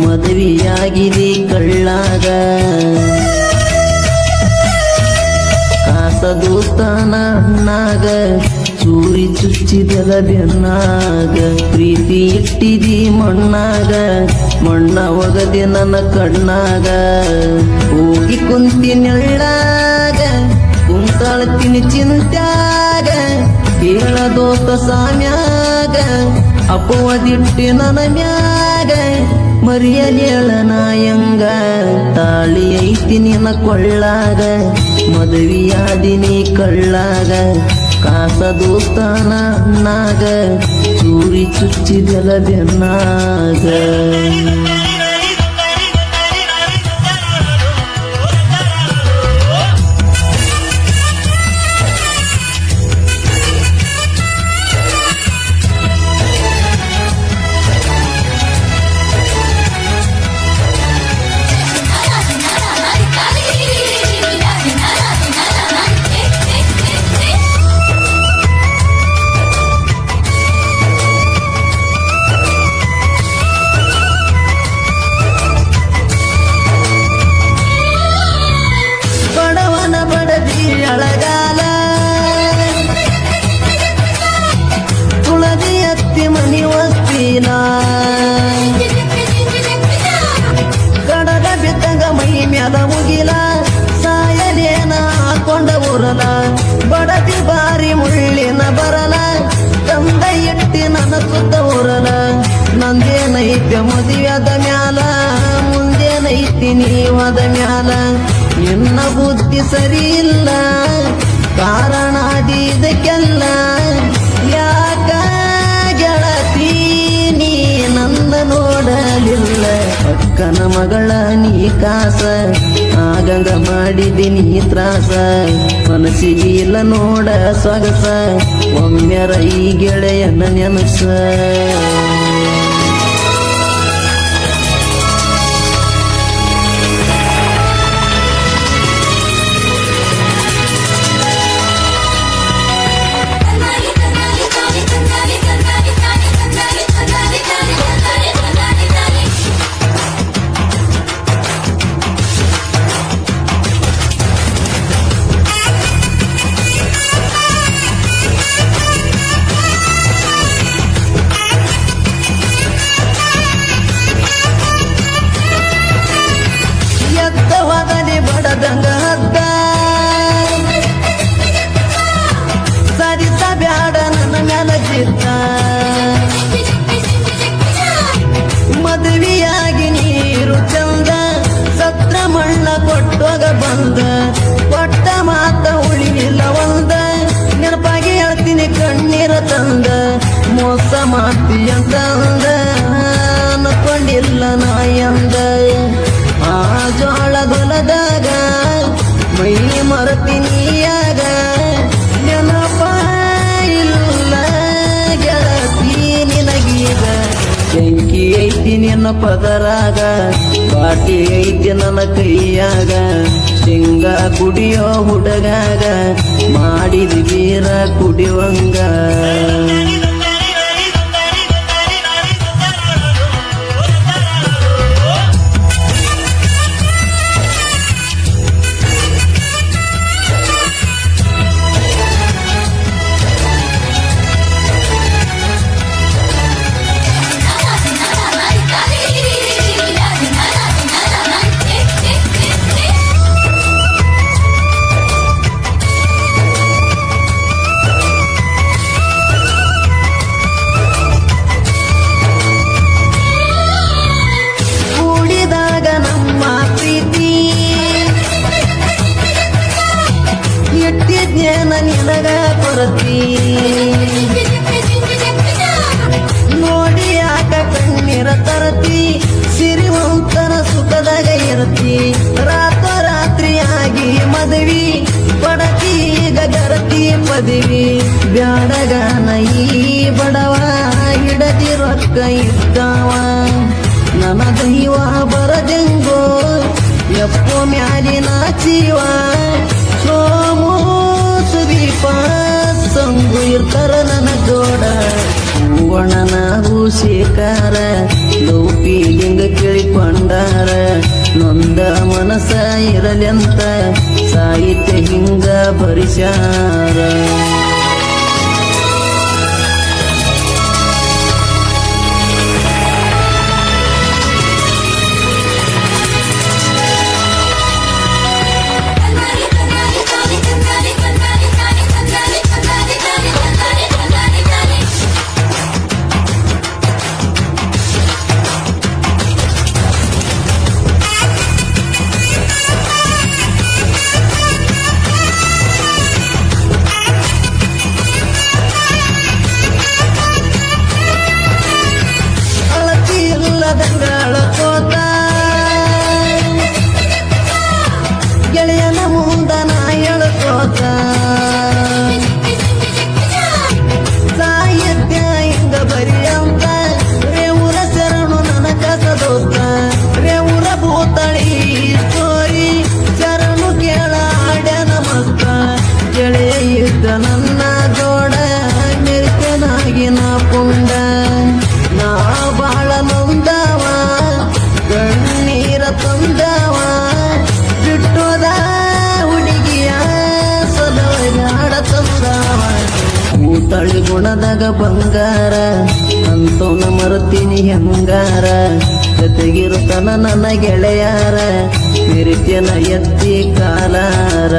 ಮದುವೆಯಾಗಿದೆ ಕಳ್ಳಾಗ ಕಾಸ ದೋಸ್ತಾನ ಅಣ್ಣಾಗ ಚೂರಿ ಚುಚ್ಚಿದದ ಬೆನ್ನಾಗ ಪ್ರೀತಿ ಇಟ್ಟಿದಿ ಮಣ್ಣಾಗ ಮಣ್ಣ ಒಗದೆ ನನ್ನ ಕಣ್ಣಾಗ ಹೋಗಿ ಕುಂತಿ ನೆಳ್ಳಾಗ ಕುಂತಾಳ್ತೀನಿ ಚಿಂತ್ಯಾಗ ಕೇಳ ದೋಸ್ತ ಸಾಮ್ಯಾಗ ಅಪವದಿಟ್ಟಿ ನನ್ನ ಮ್ಯಾಗ ಮರಿಯಲೇಳ ನಾಯಂಗ ತಾಳಿ ಐತಿ ನಿನ್ನ ಕೊಳ್ಳಾಗ ಮದುವೆಯಾದಿನಿ ಕಳ್ಳಾಗ ಕಾಸ ದೋಸ್ತಾನ ಅಣ್ಣಾಗ ಚೂರಿ ಚುಚ್ಚಿದೆಲ ಬೆನ್ನಾಗ ಅಳಗಾಲ ತುಳದಿ ಅತ್ತಿ ಮನಿ ವಸ್ತಿಲ ಕಡಗ ಬಿದ್ದಂಗ ಮೈ ಮ್ಯಾಲ ಮುಗಿಲ ಸಾಯಲೇನ ಹಾಕೊಂಡ ಊರಲ ಬಡದಿ ಬಾರಿ ಮುಳ್ಳಿನ ಬರಲ ತಂದ ಇಟ್ಟಿ ನನ್ನ ಸುತ್ತ ಊರಲ ನಂದೇನೈತ್ಯ ಮದುವೆದ ಮ್ಯಾಲ ಮುಂದೇನೈತಿ ನೀವದ ಮ್ಯಾಲ ನಿನ್ನ ಬುದ್ಧಿ ಸರಿ ಇಲ್ಲ ಕಾರಣ ಇದಕ್ಕೆಲ್ಲ ಯಾಕ ಗೆಳತಿ ನೀ ನನ್ನ ನೋಡಲಿಲ್ಲ ಅಕ್ಕನ ಮಗಳ ನೀ ಕಾಸ ಆಗಂಗ ಮಾಡಿದಿನಿ ತ್ರಾಸ ಮನಸ್ಸಿಗೆ ಇಲ್ಲ ನೋಡ ಸೊಗಸ ಒಮ್ಮೆರ ಈ ಗೆಳೆಯನ ನೆನಸ ಬಡದಂಗ ಹದ್ದ ಸರಿಸ ಬ್ಯಾಡ ನನ್ನ ಮ್ಯಾಲ ಚಿತ್ತ ಮದುವೆಯಾಗಿ ನೀರು ಚಂದ ಸತ್ರ ಮಣ್ಣ ಕೊಟ್ಟೋಗ ಬಂದ ಕೊಟ್ಟ ಮಾತ ಉಳಿಲಿಲ್ಲ ಒಂದ ನೆನಪಾಗಿ ಹೇಳ್ತೀನಿ ಕಣ್ಣೀರ ತಂದ ಮೋಸ ಮಾಡ್ತಿ ಅಂತ ಅಂದ ಅನ್ಕೊಂಡಿಲ್ಲ ನಾಯಂದ ಆ ಜೋಳದೊಲದಾಗ ಮೈ ಮರಪಿನಿಯಾಗ ನೆನಪ ಇಲ್ಲ ಗೆಳತಿ ನಿನಗೀಗ ಬೆಂಕಿ ಐತಿ ನಿನ್ನ ಪದರಾಗ ಬಾಟಿ ಐತಿ ನನ್ನ ಕೈಯಾಗ ಶೇಂಗ ಕುಡಿಯೋ ಹುಡುಗಾಗ ಮಾಡಿದ ವೀರ ಕುಡಿವಂಗ ನಿನಗ ಕೊರತಿ ನೋಡಿ ಆಕ ಕಣ್ಣೀರ ತರತಿ ಸಿರಿವಂತನ ಸುಖದಾಗ ಇರತಿ ರಾತ್ರಿ ಮದುವಿ ಪಡತಿ ಈಗ ಗರತಿ ಪದವಿ ಬ್ಯಾಡಗನ ಈ ಬಡವ ಹಿಡದಿ ರೊಕ್ಕ ಇದ್ದಾವ ನನ್ನ ದೈವ ಬರದೆಂಗೋ ಎಪ್ಪೋ ಮ್ಯಾಲಿನ ಜೀವ ಸೋಮು ಸುದೀಪ ಸಂಗು ಇರ್ತಾರ ನನ್ನ ಜೋಡ ಹೂವ ರೇವಣನಾಗೂ ಶೇಖರ ಲೌಕಿ ಲಿಂಗ ಕೇಳಿಕೊಂಡಾರ ನೊಂದ ಮನಸ ಇರಲೆಂತ ಸಾಹಿತ್ಯ ಹಿಂಗ ಬರಿಸ್ಯಾರ ದಂಗಳಕೋತ ಗೆಳೆಯನ ಮುಂದ ನಾ ಹೇಳ್ಕೋತ ಸಾಹಿತ್ಯ ಹಿಂಗ ಬರಿಯಂತ ರೇವುರ ಶರಣು ನನ್ನ ಕಸದೋತ ರೇವುರ ಭೂತಳಿ ಸ್ಟೋರಿ ಶರಣು ಕೇಳ ಆಡ್ಯನ ಮತ್ತ ಗೆಳೆಯ ಇದ್ದ ನನ್ನ ಜೋಡ ಮೆರಿಕನಾಗಿ ನಾ ಪುಂಡ ನಾ ಬಾಳ ನೊಂದವ ಕಣ್ಣೀರ ತಂದವ ಬಿಟ್ಟೋದ ಹುಡುಗಿಯ ಸಲವಗಾಡ ತಂದವ ಕೂತಳಿ ಗುಣದಾಗ ಬಂಗಾರ ಅಂತವನ ಮರುತೀನಿ ಹೆಂಗಾರ ಜೊತೆಗಿರುತ್ತನ ನನ್ನ ಗೆಳೆಯಾರ ಮೆರಿತ್ಯನ ಎತ್ತಿ ಕಾಲಾರ